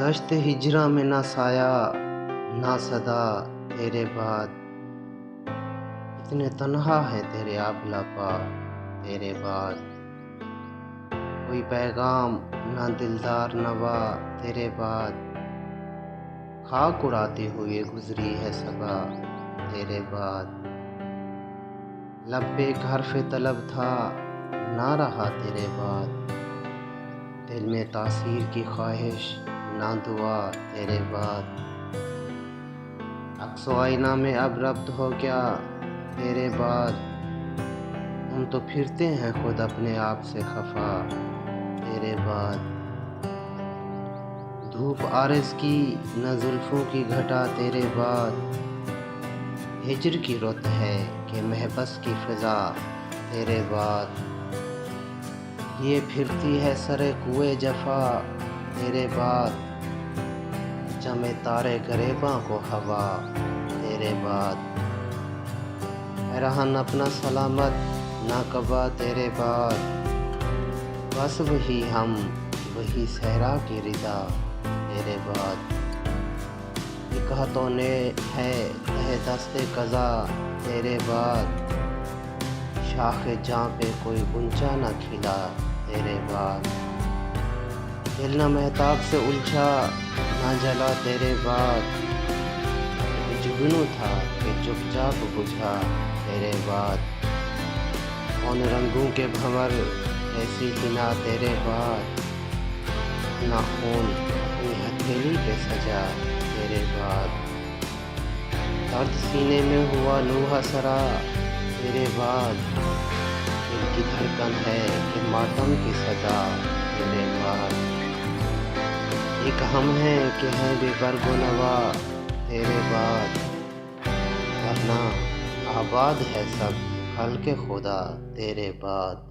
دشت ہجرا میں نہ سایہ نہ صدا تیرے بعد، اتنے تنہا ہے تیرے آبلا پا تیرے بعد، کوئی پیغام نہ دلدار نوا تیرے بعد، خاک اڑاتے ہوئے گزری ہے صبا تیرے بعد، لب پہ ایک حرف طلب تھا نہ رہا تیرے بعد، دل میں تاثیر کی خواہش نہ دعا تیرے بعد، عکس و آئینہ میں اب ربط ہو گیا تیرے بعد، ہم تو پھرتے ہیں خود اپنے آپ سے خفا تیرے بعد، دھوپ عارض کی نہ زلفوں کی گھٹا تیرے بعد، ہجر کی رت ہے کہ محبس کی فضا تیرے بعد، یہ پھرتی ہے سرے کوئے جفا تیرے بعد، جمے تارے گریباں کو ہوا تیرے بعد، اے رہن اپنا سلامت نہ کبا تیرے بعد، بس وہی ہم وہی صحرا کی ردا تیرے بعد، نکہتوں نے ہے تہ دست قضا تیرے بعد، شاخ جاں پہ کوئی غنچہ نہ کھلا تیرے بعد، دل نہ مہتاب سے الجھا نہ جلا تیرے بعد، جگنو تھا کہ چپ چاپ بجھا تیرے بعد، کون رنگوں کے بھنور ایسی حنا تیرے بعد، نہ خون اپنی ہتھیلی پہ سجا تیرے بعد، درد سینے میں ہوا لوہا سرا تیرے بعد، دل کی دھڑکن ہے کہ ماتم کی صدا تیرے بعد، ایک ہم ہیں کہ ہیں بے برگ و نوا تیرے بعد، ورنہ آباد ہے سب خلق خدا تیرے بعد۔